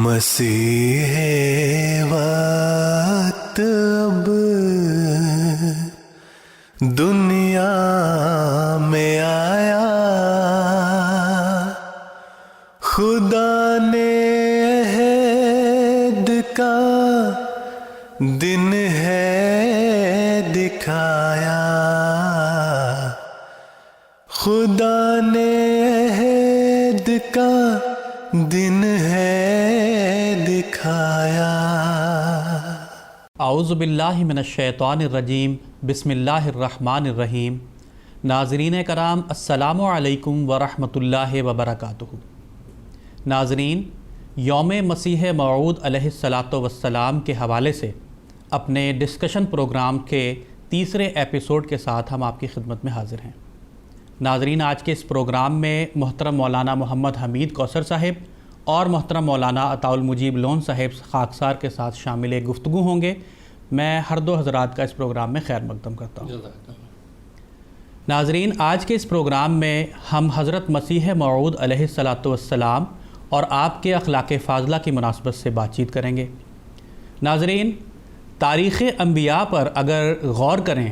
مسیح وقت اب دنیا میں آیا، خدا نے عہد کا دن ہے دکھایا، خدا نے عہد کا دن ہے دکھایا۔ اعوذ باللہ من الشیطان الرجیم، بسم اللہ الرحمن الرحیم۔ ناظرین کرام، السلام علیکم ورحمۃ اللہ وبرکاتہ۔ ناظرین، یوم مسیح موعود علیہ الصلاۃ والسلام کے حوالے سے اپنے ڈسکشن پروگرام کے تیسرے ایپیسوڈ کے ساتھ ہم آپ کی خدمت میں حاضر ہیں۔ ناظرین، آج کے اس پروگرام میں محترم مولانا محمد حمید کوثر صاحب اور محترم مولانا عطاء المجیب لون صاحب خاکسار کے ساتھ شامل گفتگو ہوں گے۔ میں ہر دو حضرات کا اس پروگرام میں خیر مقدم کرتا ہوں۔ ناظرین، آج کے اس پروگرام میں ہم حضرت مسیح موعود علیہ الصلاۃ والسلام اور آپ کے اخلاق فاضلہ کی مناسبت سے بات چیت کریں گے۔ ناظرین، تاریخ انبیاء پر اگر غور کریں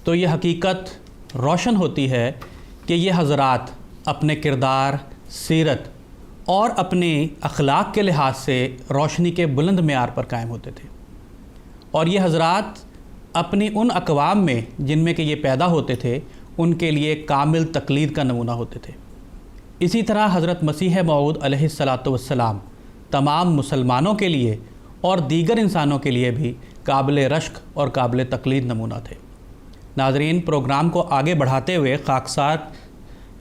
تو یہ حقیقت روشن ہوتی ہے کہ یہ حضرات اپنے کردار، سیرت اور اپنے اخلاق کے لحاظ سے روشنی کے بلند معیار پر قائم ہوتے تھے، اور یہ حضرات اپنی ان اقوام میں جن میں کہ یہ پیدا ہوتے تھے ان کے لیے کامل تقلید کا نمونہ ہوتے تھے۔ اسی طرح حضرت مسیح موعود علیہ الصلاۃ والسلام تمام مسلمانوں کے لیے اور دیگر انسانوں کے لیے بھی قابل رشک اور قابل تقلید نمونہ تھے۔ ناظرین، پروگرام کو آگے بڑھاتے ہوئے خاکسار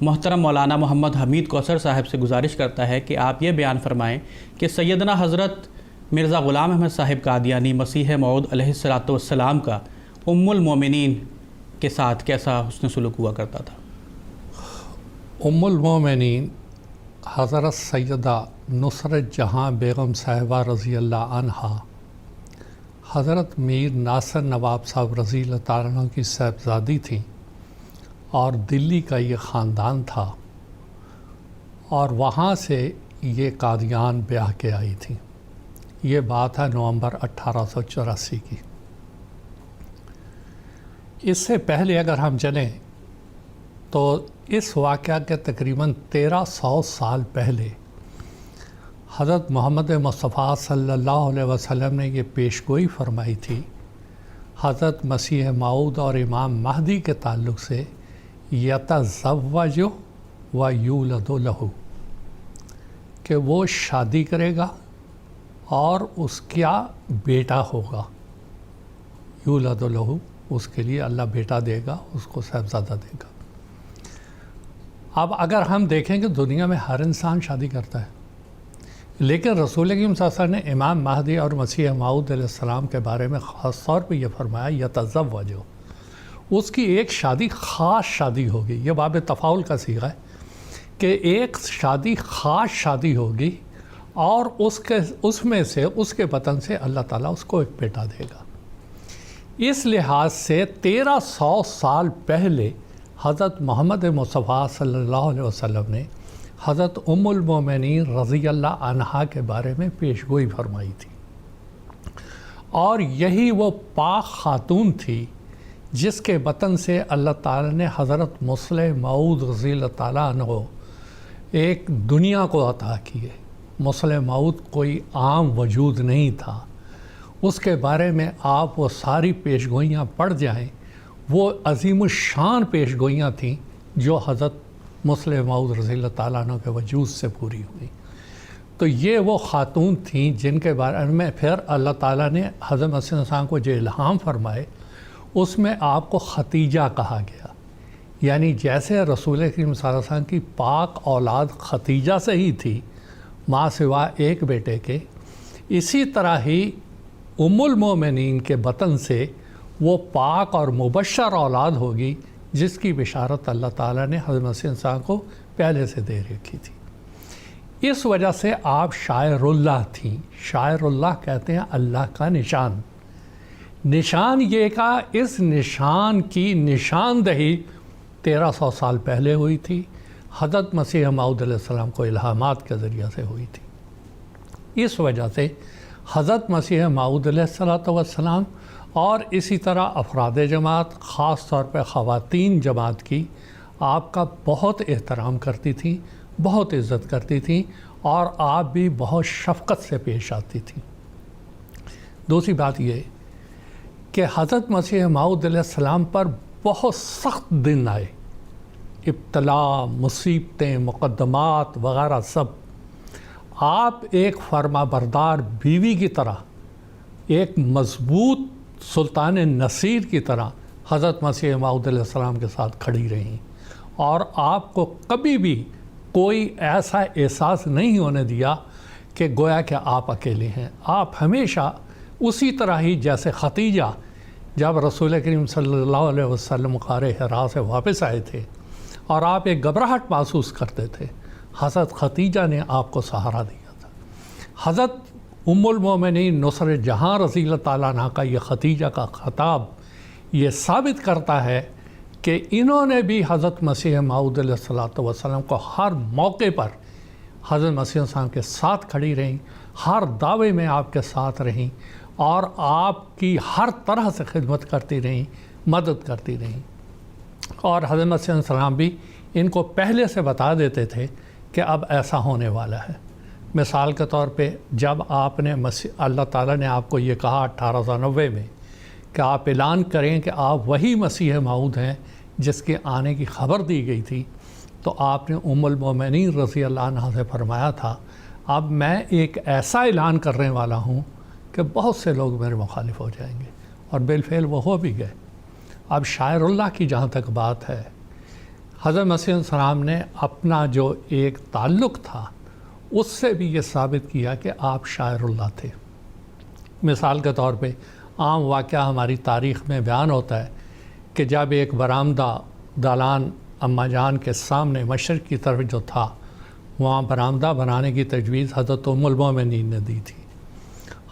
محترم مولانا محمد حمید کوثر صاحب سے گزارش کرتا ہے کہ آپ یہ بیان فرمائیں کہ سیدنا حضرت مرزا غلام احمد صاحب قادیانی مسیح موعود علیہ الصلاۃ والسلام کا ام المومنین کے ساتھ کیسا حسن سلوک ہوا کرتا تھا؟ ام المومنین حضرت سیدہ نصرت جہاں بیگم صاحبہ رضی اللہ عنہا حضرت میر ناصر نواب صاحب رضی اللہ تعالیٰ عنہ کی صاحبزادی تھیں، اور دلی کا یہ خاندان تھا، اور وہاں سے یہ قادیان بیاہ کے آئی تھیں۔ یہ بات ہے نومبر 1884 کی۔ اس سے پہلے اگر ہم چلیں تو اس واقعہ کے تقریباً 1300 سال پہلے حضرت محمد مصطفیٰ صلی اللہ علیہ وسلم نے یہ پیشگوئی فرمائی تھی حضرت مسیح موعود اور امام مہدی کے تعلق سے، یتزوج و یولد لہ، کہ وہ شادی کرے گا اور اس کا بیٹا ہوگا۔ یولد لہ، اس کے لیے اللہ بیٹا دے گا، اس کو صاحبزادہ دے گا۔ اب اگر ہم دیکھیں کہ دنیا میں ہر انسان شادی کرتا ہے، لیکن رسول اکرم صلی اللہ علیہ وسلم نے امام مہدی اور مسیح موعود علیہ السلام کے بارے میں خاص طور پہ یہ فرمایا یتزوج، اس کی ایک شادی خاص شادی ہوگی۔ یہ باب تفاعل کا صیغہ ہے کہ ایک شادی خاص شادی ہوگی، اور اس میں سے اس کے بطن سے اللہ تعالیٰ اس کو ایک بیٹا دے گا۔ اس لحاظ سے 1300 سال پہلے حضرت محمد مصطفیٰ صلی اللہ علیہ وسلم نے حضرت ام المومنین رضی اللہ عنہا کے بارے میں پیشگوئی فرمائی تھی، اور یہی وہ پاک خاتون تھی جس کے بطن سے اللہ تعالیٰ نے حضرت مسیح موعود رضی اللہ تعالیٰ عنہ ایک دنیا کو عطا کی ہے۔ مسیح موعود کوئی عام وجود نہیں تھا، اس کے بارے میں آپ وہ ساری پیشگوئیاں پڑھ جائیں، وہ عظیم الشان پیشگوئیاں تھیں جو حضرت مسیح موعود رضی اللہ تعالیٰ عنہ کے وجود سے پوری ہوئی۔ تو یہ وہ خاتون تھیں جن کے بارے میں پھر اللہ تعالیٰ نے حضرت مسیح السلام کو جو الہام فرمائے اس میں آپ کو ختیجہ کہا گیا، یعنی جیسے رسول اکرم صلی اللہ علیہ وسلم کی پاک اولاد ختیجہ سے ہی تھی ماں سوا ایک بیٹے کے، اسی طرح ہی ام المومنین کے بطن سے وہ پاک اور مبشر اولاد ہوگی جس کی بشارت اللہ تعالیٰ نے حضرت مسیح السلام کو پہلے سے دے رکھی تھی۔ اس وجہ سے آپ شاعر اللہ تھیں۔ شاعر اللہ کہتے ہیں اللہ کا نشان۔ نشان یہ کہ اس نشان کی نشاندہی 1300 سال پہلے ہوئی تھی، حضرت مسیح موعود علیہ السلام کو الہامات کے ذریعہ سے ہوئی تھی۔ اس وجہ سے حضرت مسیح موعود علیہ الصلوۃ والسلام اور اسی طرح افراد جماعت، خاص طور پہ خواتین جماعت کی آپ کا بہت احترام کرتی تھیں، بہت عزت کرتی تھیں، اور آپ بھی بہت شفقت سے پیش آتی تھیں۔ دوسری بات یہ کہ حضرت مسیح موعود علیہ السلام پر بہت سخت دن آئے، ابتلا، مصیبتیں، مقدمات وغیرہ سب۔ آپ ایک فرما بردار بیوی کی طرح، ایک مضبوط سلطان نصیر کی طرح حضرت مسیح موعود علیہ السلام کے ساتھ کھڑی رہیں، اور آپ کو کبھی بھی کوئی ایسا احساس نہیں ہونے دیا کہ گویا کہ آپ اکیلے ہیں۔ آپ ہمیشہ اسی طرح ہی جیسے ختیجہ جب رسول کریم صلی اللہ علیہ وسلم غار حرا سے واپس آئے تھے اور آپ ایک گھبراہٹ محسوس کرتے تھے، حضرت ختیجہ نے آپ کو سہارا دیا تھا۔ حضرت ام المومنین نصر جہاں رضی اللہ تعالیٰ عنہ کا یہ ختیجہ کا خطاب یہ ثابت کرتا ہے کہ انہوں نے بھی حضرت مسیح موعود علیہ الصلوۃ والسلام کو ہر موقع پر حضرت مسیح السلام کے ساتھ کھڑی رہیں، ہر دعوے میں آپ کے ساتھ رہیں، اور آپ کی ہر طرح سے خدمت کرتی رہیں، مدد کرتی رہیں۔ اور حضرت مسیح السلام بھی ان کو پہلے سے بتا دیتے تھے کہ اب ایسا ہونے والا ہے۔ مثال کے طور پہ جب آپ نے اللہ تعالیٰ نے آپ کو یہ کہا 1890 میں کہ آپ اعلان کریں کہ آپ وہی مسیح موعود ہیں جس کے آنے کی خبر دی گئی تھی، تو آپ نے ام المومنین رضی اللہ عنہ سے فرمایا تھا، اب میں ایک ایسا اعلان کرنے والا ہوں کہ بہت سے لوگ میرے مخالف ہو جائیں گے، اور بالفعل وہ ہو بھی گئے۔ اب شاعر اللہ کی جہاں تک بات ہے، حضرت مسیح السلام نے اپنا جو ایک تعلق تھا اس سے بھی یہ ثابت کیا کہ آپ شاعر اللہ تھے۔ مثال کے طور پہ عام واقعہ ہماری تاریخ میں بیان ہوتا ہے کہ جب ایک برآمدہ دالان اماں جان کے سامنے مشرق کی طرف جو تھا، وہاں برآمدہ بنانے کی تجویز حضرت ام المومنین نے دی تھی۔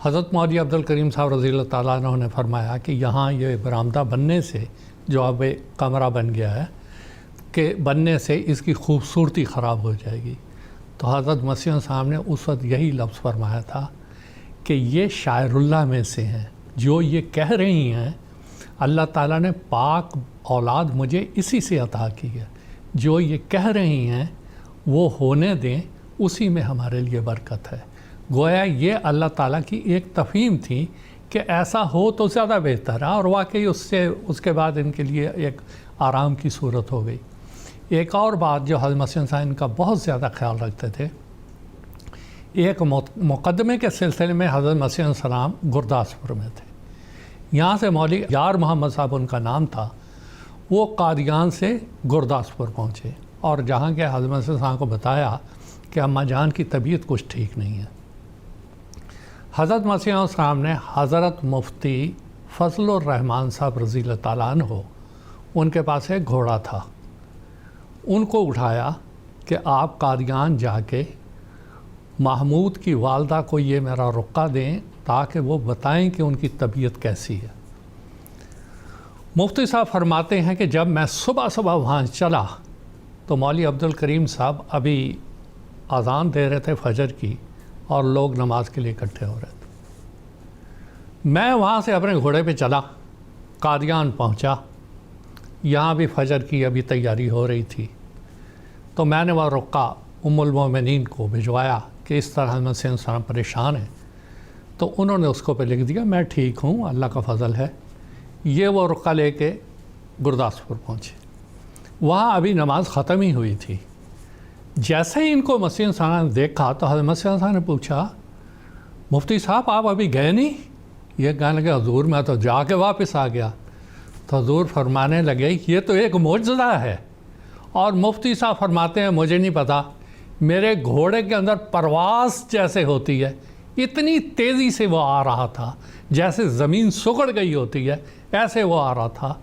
حضرت مولوی عبد الکریم صاحب رضی اللہ تعالیٰ عنہ نے فرمایا کہ یہاں یہ برآمدہ بننے سے، جو اب ایک کمرہ بن گیا ہے، کہ بننے سے اس کی خوبصورتی خراب ہو جائے گی۔ تو حضرت مسیح صاحب نے اس وقت یہی لفظ فرمایا تھا کہ یہ شاعر اللہ میں سے ہیں، جو یہ کہہ رہی ہیں اللہ تعالیٰ نے پاک اولاد مجھے اسی سے عطا کی ہے، جو یہ کہہ رہی ہیں وہ ہونے دیں، اسی میں ہمارے لیے برکت ہے۔ گویا یہ اللہ تعالیٰ کی ایک تفہیم تھی کہ ایسا ہو تو زیادہ بہتر ہے، اور واقعی اس کے بعد ان کے لیے ایک آرام کی صورت ہو گئی۔ ایک اور بات جو حضرت مسیح صاحب کا بہت زیادہ خیال رکھتے تھے، ایک مقدمے کے سلسلے میں حضرت مسیح السلام گرداسپور میں تھے، یہاں سے مولوی یار محمد صاحب ان کا نام تھا، وہ قادیان سے گرداسپور پہنچے، اور جہاں کے حضرت مسیح صاحب کو بتایا کہ اماں جان کی طبیعت کچھ ٹھیک نہیں ہے۔ حضرت مسیح السلام نے حضرت مفتی فضل الرحمان صاحب رضی اللہ تعالیٰ عنہ، ان کے پاس ایک گھوڑا تھا، ان کو اٹھایا کہ آپ قادیان جا کے محمود کی والدہ کو یہ میرا رقعہ دیں تاکہ وہ بتائیں کہ ان کی طبیعت کیسی ہے۔ مفتی صاحب فرماتے ہیں کہ جب میں صبح وہاں چلا تو مولوی عبد الکریم صاحب ابھی اذان دے رہے تھے فجر کی، اور لوگ نماز کے لیے اکٹھے ہو رہے تھے۔ میں وہاں سے اپنے گھوڑے پہ چلا، قادیان پہنچا، یہاں بھی فجر کی ابھی تیاری ہو رہی تھی، تو میں نے وہ رقعہ ام المومنین کو بھجوایا کہ اس طرح مسیح السلام پریشان ہیں، تو انہوں نے اس کو پہ لکھ دیا میں ٹھیک ہوں، اللہ کا فضل ہے۔ یہ وہ رقعہ لے کے گرداسپور پہنچے، وہاں ابھی نماز ختم ہی ہوئی تھی۔ جیسے ہی ان کو مسیح السلام نے دیکھا تو حضرت مسیح السلام نے پوچھا، مفتی صاحب آپ ابھی گئے نہیں؟ یہ کہنے لگے حضور میں تو جا کے واپس آ گیا۔ تو حضور فرمانے لگے یہ تو ایک معجزہ ہے، اور مفتی صاحب فرماتے ہیں مجھے نہیں پتا، میرے گھوڑے کے اندر پرواز جیسے ہوتی ہے، اتنی تیزی سے وہ آ رہا تھا جیسے زمین سکڑ گئی ہوتی ہے، ایسے وہ آ رہا تھا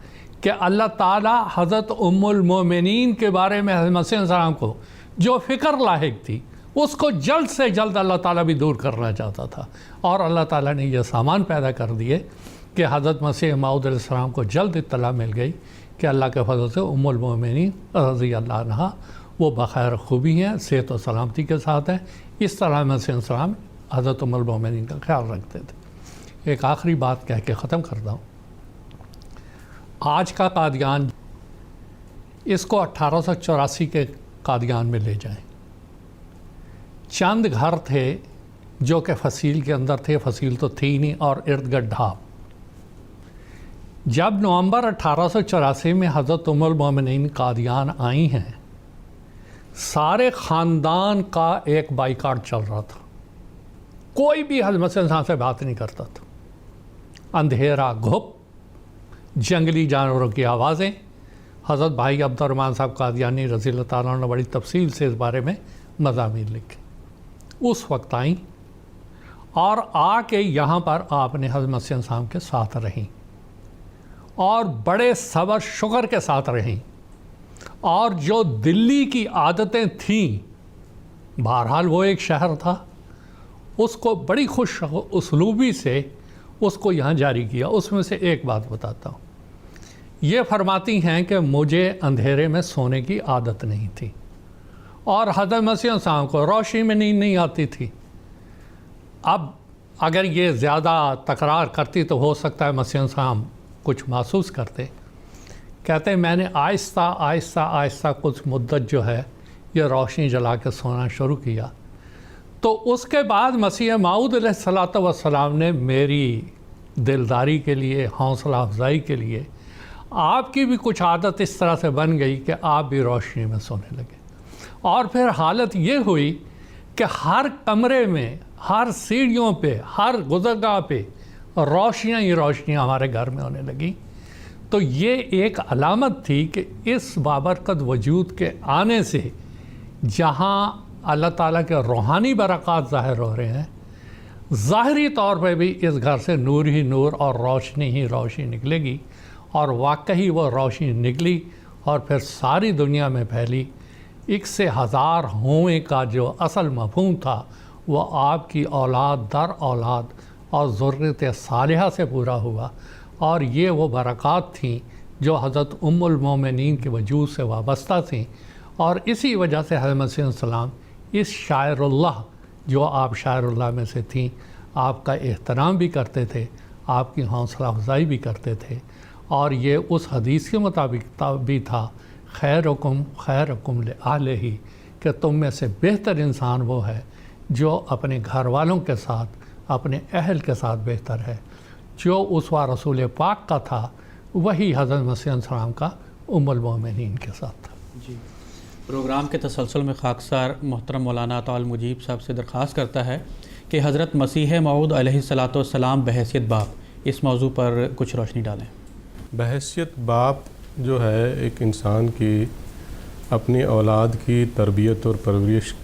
کہ اللہ تعالیٰ حضرت ام المومنین کے بارے میں حضرت مسیح السلام کو جو فکر لاحق تھی اس کو جلد سے جلد اللہ تعالیٰ بھی دور کرنا چاہتا تھا، اور اللہ تعالیٰ نے یہ سامان پیدا کر دیے کہ حضرت مسیح موعود علیہ السلام کو جلد اطلاع مل گئی کہ اللہ کے فضل سے ام المومنین رضی اللہ عنہا وہ بخیر خوبی ہیں، صحت و سلامتی کے ساتھ ہیں۔ اس طرح مسیح السلام حضرت ام المومنین کا خیال رکھتے تھے۔ ایک آخری بات کہہ کے ختم کرتا ہوں۔ آج کا قادیان، اس کو 1884 کے قادیان میں لے جائیں۔ چند گھر تھے جو کہ فصیل کے اندر تھے، فصیل تو تھی نہیں، اور ارد گرد ڈھاب۔ جب نومبر 1884 میں حضرت ام المومنین قادیان آئی ہیں، سارے خاندان کا ایک بائیکاٹ چل رہا تھا، کوئی بھی حضرت مسیح صاحب سے بات نہیں کرتا تھا۔ اندھیرا، گھپ، جنگلی جانوروں کی آوازیں۔ حضرت بھائی عبد الرحمن صاحب قادیانی رضی اللہ تعالیٰ نے بڑی تفصیل سے اس بارے میں مضامین لکھے۔ اس وقت آئیں اور آ کے یہاں پر آپ نے حضرت مسیح صاحب کے ساتھ رہیں، اور بڑے صبر شکر کے ساتھ رہیں، اور جو دلی کی عادتیں تھیں، بہرحال وہ ایک شہر تھا، اس کو بڑی خوش اسلوبی سے اس کو یہاں جاری کیا۔ اس میں سے ایک بات بتاتا ہوں۔ یہ فرماتی ہیں کہ مجھے اندھیرے میں سونے کی عادت نہیں تھی، اور حضرت مسیح صاحب کو روشنی میں نیند نہیں آتی تھی۔ اب اگر یہ زیادہ تکرار کرتی تو ہو سکتا ہے مسیح صاحب کچھ محسوس کرتے۔ کہتے ہیں میں نے آہستہ آہستہ آہستہ کچھ مدت جو ہے یہ روشنی جلا کے سونا شروع کیا، تو اس کے بعد مسیح موعود علیہ الصلوۃ والسلام نے میری دلداری کے لیے، حوصلہ افزائی کے لیے، آپ کی بھی کچھ عادت اس طرح سے بن گئی کہ آپ بھی روشنی میں سونے لگے۔ اور پھر حالت یہ ہوئی کہ ہر کمرے میں، ہر سیڑھیوں پہ، ہر گزرگاہ پہ روشنیاں ہی روشنیاں ہمارے گھر میں ہونے لگیں۔ تو یہ ایک علامت تھی کہ اس بابرکت وجود کے آنے سے جہاں اللہ تعالیٰ کے روحانی برکات ظاہر ہو رہے ہیں، ظاہری طور پہ بھی اس گھر سے نور ہی نور اور روشنی ہی روشنی نکلے گی، اور واقعی وہ روشنی نکلی اور پھر ساری دنیا میں پھیلی۔ ایک سے ہزار ہوئیں کا جو اصل مفہوم تھا وہ آپ کی اولاد در اولاد اور ذریت صالحہ سے پورا ہوا، اور یہ وہ برکات تھیں جو حضرت ام المومنین کے وجود سے وابستہ تھیں۔ اور اسی وجہ سے حضرت مسیح السلام اس شاعر اللہ، جو آپ شاعر اللہ میں سے تھیں، آپ کا احترام بھی کرتے تھے، آپ کی حوصلہ افزائی بھی کرتے تھے، اور یہ اس حدیث کے مطابق بھی تھا، خیرکم لأہلہ، کہ تم میں سے بہتر انسان وہ ہے جو اپنے گھر والوں کے ساتھ، اپنے اہل کے ساتھ بہتر ہے۔ جو اسوہ رسول پاک کا تھا وہی حضرت مسیح السلام کا ام المومنین کے ساتھ تھا۔ جی، پروگرام کے تسلسل میں خاکسار محترم مولانا عطا المجیب صاحب سے درخواست کرتا ہے کہ حضرت مسیح موعود علیہ الصلوۃ والسلام بحیثیت باپ، اس موضوع پر کچھ روشنی ڈالیں۔ بحیثیت باپ جو ہے ایک انسان کی اپنی اولاد کی تربیت اور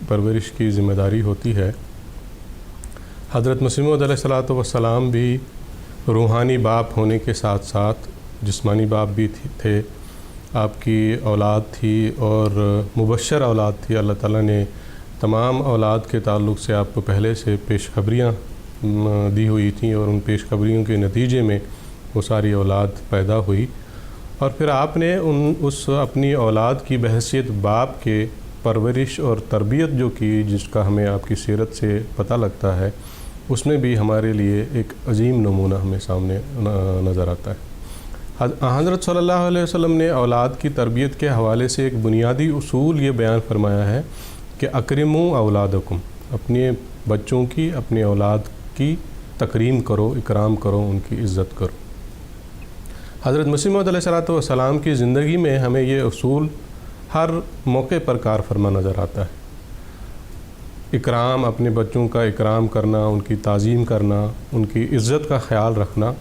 پرورش کی ذمہ داری ہوتی ہے۔ حضرت مسیح موعود علیہ الصلوۃ والسلام بھی روحانی باپ ہونے کے ساتھ ساتھ جسمانی باپ بھی تھے۔ آپ کی اولاد تھی اور مبشر اولاد تھی۔ اللہ تعالیٰ نے تمام اولاد کے تعلق سے آپ کو پہلے سے پیشخبریاں دی ہوئی تھیں، اور ان پیشخبریوں کے نتیجے میں وہ ساری اولاد پیدا ہوئی، اور پھر آپ نے اس اپنی اولاد کی بحیثیت باپ کے پرورش اور تربیت جو کی، جس کا ہمیں آپ کی سیرت سے پتہ لگتا ہے، اس میں بھی ہمارے لیے ایک عظیم نمونہ ہمیں سامنے نظر آتا ہے۔ حضرت صلی اللہ علیہ وسلم نے اولاد کی تربیت کے حوالے سے ایک بنیادی اصول یہ بیان فرمایا ہے کہ اکرموا اولادکم، اپنے بچوں کی، اپنی اولاد کی تکریم کرو، اکرام کرو، ان کی عزت کرو۔ حضرت مسیح موعود علیہ السلام کی زندگی میں ہمیں یہ اصول ہر موقع پر کار فرما نظر آتا ہے۔ اکرام، اپنے بچوں کا اکرام کرنا، ان کی تعظیم کرنا، ان کی عزت کا خیال رکھنا،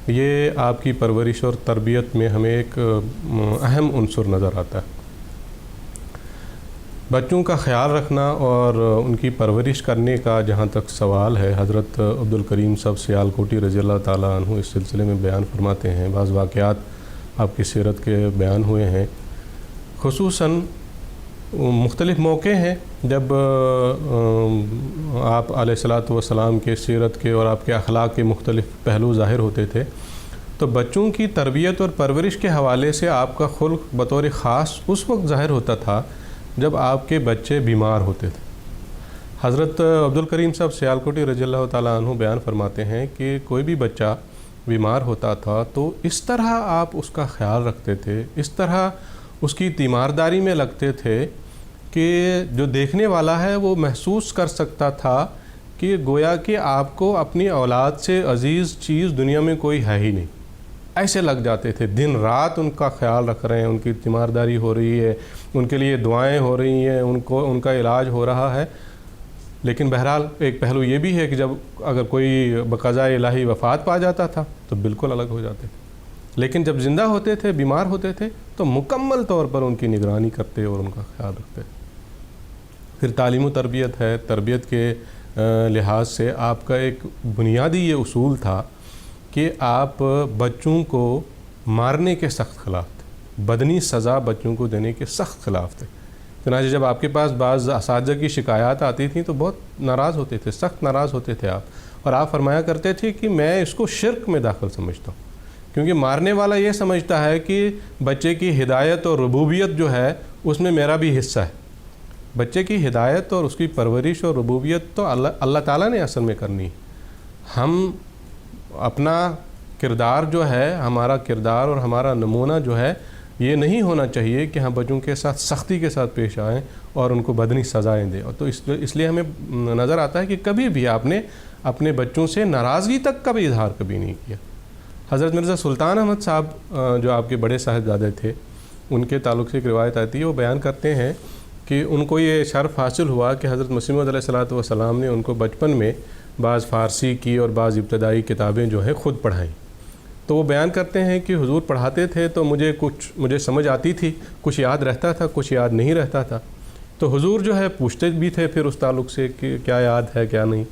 یہ آپ کی پرورش اور تربیت میں ہمیں ایک اہم عنصر نظر آتا ہے۔ بچوں کا خیال رکھنا اور ان کی پرورش کرنے کا جہاں تک سوال ہے، حضرت عبد الکریم صاحب سیالکوٹی رضی اللہ تعالیٰ عنہ اس سلسلے میں بیان فرماتے ہیں۔ بعض واقعات آپ کی سیرت کے بیان ہوئے ہیں، خصوصاً مختلف موقع ہیں جب آپ علیہ الصلوۃ والسلام کے سیرت کے اور آپ کے اخلاق کے مختلف پہلو ظاہر ہوتے تھے، تو بچوں کی تربیت اور پرورش کے حوالے سے آپ کا خلق بطور خاص اس وقت ظاہر ہوتا تھا جب آپ کے بچے بیمار ہوتے تھے۔ حضرت عبدالکریم صاحب سیالکوٹی رضی اللہ تعالیٰ عنہ بیان فرماتے ہیں کہ کوئی بھی بچہ بیمار ہوتا تھا تو اس طرح آپ اس کا خیال رکھتے تھے، اس طرح اس کی تیمارداری میں لگتے تھے کہ جو دیکھنے والا ہے وہ محسوس کر سکتا تھا کہ گویا کہ آپ کو اپنی اولاد سے عزیز چیز دنیا میں کوئی ہے ہی نہیں، ایسے لگ جاتے تھے۔ دن رات ان کا خیال رکھ رہے ہیں، ان کی تیمارداری ہو رہی ہے، ان کے لیے دعائیں ہو رہی ہیں، ان کا علاج ہو رہا ہے۔ لیکن بہرحال ایک پہلو یہ بھی ہے کہ جب اگر کوئی بقضاء الہی وفات پا جاتا تھا تو بالکل الگ ہو جاتے تھے، لیکن جب زندہ ہوتے تھے، بیمار ہوتے تھے تو مکمل طور پر ان کی نگرانی کرتے اور ان کا خیال رکھتے۔ پھر تعلیم و تربیت ہے، تربیت کے لحاظ سے آپ کا ایک بنیادی یہ اصول تھا کہ آپ بچوں کو مارنے کے سخت خلاف تھے، بدنی سزا بچوں کو دینے کے سخت خلاف تھے۔ چنانچہ جب آپ کے پاس بعض اساتذہ کی شکایات آتی تھیں تو بہت ناراض ہوتے تھے، سخت ناراض ہوتے تھے آپ، اور آپ فرمایا کرتے تھے کہ میں اس کو شرک میں داخل سمجھتا ہوں، کیونکہ مارنے والا یہ سمجھتا ہے کہ بچے کی ہدایت اور ربوبیت جو ہے اس میں میرا بھی حصہ ہے۔ بچے کی ہدایت اور اس کی پرورش اور ربوبیت تو اللہ تعالیٰ نے اصل میں کرنی ہے۔ ہم اپنا کردار جو ہے، ہمارا کردار اور ہمارا نمونہ جو ہے، یہ نہیں ہونا چاہیے کہ ہم بچوں کے ساتھ سختی کے ساتھ پیش آئیں اور ان کو بدنی سزائیں دیں۔ اور تو اس لیے ہمیں نظر آتا ہے کہ کبھی بھی آپ نے اپنے بچوں سے ناراضگی تک کا بھی اظہار کبھی نہیں کیا۔ حضرت مرزا سلطان احمد صاحب جو آپ کے بڑے صاحبزادے تھے، ان کے تعلق سے ایک روایت آتی ہے، وہ بیان کرتے ہیں کہ ان کو یہ شرف حاصل ہوا کہ حضرت مسیح موعود علیہ السلام نے ان کو بچپن میں بعض فارسی کی اور بعض ابتدائی کتابیں جو ہیں خود پڑھائیں۔ تو وہ بیان کرتے ہیں کہ حضور پڑھاتے تھے تو مجھے سمجھ آتی تھی، کچھ یاد رہتا تھا، کچھ یاد نہیں رہتا تھا۔ تو حضور جو ہے پوچھتے بھی تھے پھر اس تعلق سے کہ کیا یاد ہے کیا نہیں۔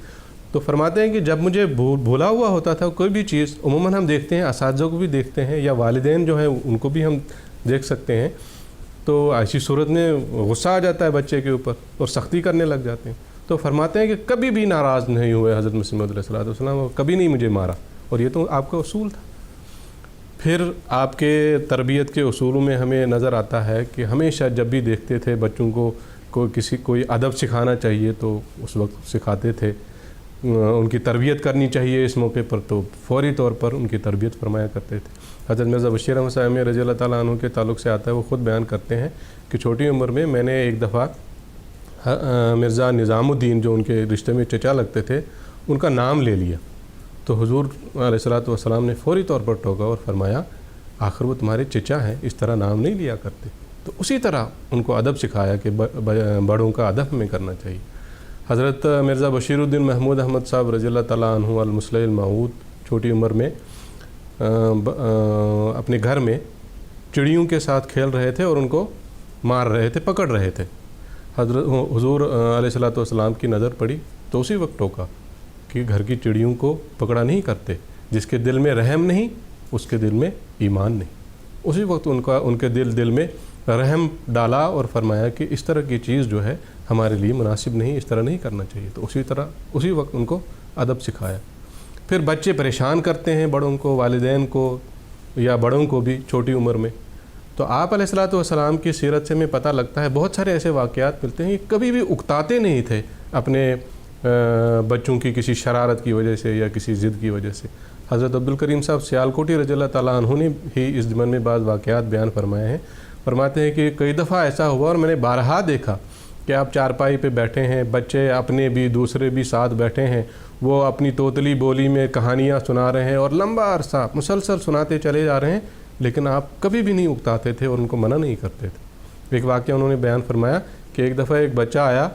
تو فرماتے ہیں کہ جب مجھے بھولا ہوا ہوتا تھا کوئی بھی چیز، عموماً ہم دیکھتے ہیں اساتذہ کو بھی دیکھتے ہیں یا والدین جو ہیں ان کو بھی ہم دیکھ سکتے ہیں، تو ایسی صورت میں غصہ آ جاتا ہے بچے کے اوپر اور سختی کرنے لگ جاتے ہیں۔ تو فرماتے ہیں کہ کبھی بھی ناراض نہیں ہوئے حضرت مسیح موعود علیہ السلام، اور کبھی نہیں مجھے مارا، اور یہ تو آپ کا اصول تھا۔ پھر آپ کے تربیت کے اصولوں میں ہمیں نظر آتا ہے کہ ہمیشہ جب بھی دیکھتے تھے بچوں کو کوئی ادب سکھانا چاہیے تو اس وقت سکھاتے تھے، ان کی تربیت کرنی چاہیے اس موقع پر تو فوری طور پر ان کی تربیت فرمایا کرتے تھے۔ حضرت مرزا بشیر احمد صاحب رضی اللہ تعالیٰ عنہ کے تعلق سے آتا ہے، وہ خود بیان کرتے ہیں کہ چھوٹی عمر میں میں نے ایک دفعہ مرزا نظام الدین جو ان کے رشتے میں چچا لگتے تھے ان کا نام لے لیا، تو حضور علیہ السلام نے فوری طور پر ٹوکا اور فرمایا آخر وہ تمہارے چچا ہیں، اس طرح نام نہیں لیا کرتے۔ تو اسی طرح ان کو ادب سکھایا کہ بڑوں کا ادب ہمیں کرنا چاہیے۔ حضرت مرزا بشیر الدین محمود احمد صاحب رضی اللہ تعالیٰ عنہ المصلح الموعود چھوٹی عمر میں اپنے گھر میں چڑیوں کے ساتھ کھیل رہے تھے اور ان کو مار رہے تھے، پکڑ رہے تھے۔ حضور علیہ السلام کی نظر پڑی تو اسی وقت ٹوکا کہ گھر کی چڑیوں کو پکڑا نہیں کرتے، جس کے دل میں رحم نہیں اس کے دل میں ایمان نہیں۔ اسی وقت ان کے دل میں رحم ڈالا اور فرمایا کہ اس طرح کی چیز جو ہے ہمارے لیے مناسب نہیں، اس طرح نہیں کرنا چاہیے۔ تو اسی وقت ان کو ادب سکھایا۔ پھر بچے پریشان کرتے ہیں بڑوں کو، والدین کو یا بڑوں کو بھی چھوٹی عمر میں، تو آپ علیہ السلام کی سیرت سے ہمیں پتہ لگتا ہے بہت سارے ایسے واقعات ملتے ہیں کہ کبھی بھی اکتاتے نہیں تھے اپنے بچوں کی کسی شرارت کی وجہ سے یا کسی ضد کی وجہ سے۔ حضرت عبدالکریم صاحب سیالکوٹی رضی اللہ تعالیٰ عنہ نے ہی اس ضمن میں بعض واقعات بیان فرمائے ہیں۔ فرماتے ہیں کہ کئی دفعہ ایسا ہوا اور میں نے بارہا دیکھا کہ آپ چارپائی پہ بیٹھے ہیں، بچے اپنے بھی دوسرے بھی ساتھ بیٹھے ہیں، وہ اپنی توتلی بولی میں کہانیاں سنا رہے ہیں اور لمبا عرصہ مسلسل سناتے چلے جا رہے ہیں، لیکن آپ کبھی بھی نہیں اکتاتے تھے اور ان کو منع نہیں کرتے تھے۔ ایک واقعہ انہوں نے بیان فرمایا کہ ایک دفعہ ایک بچہ آیا،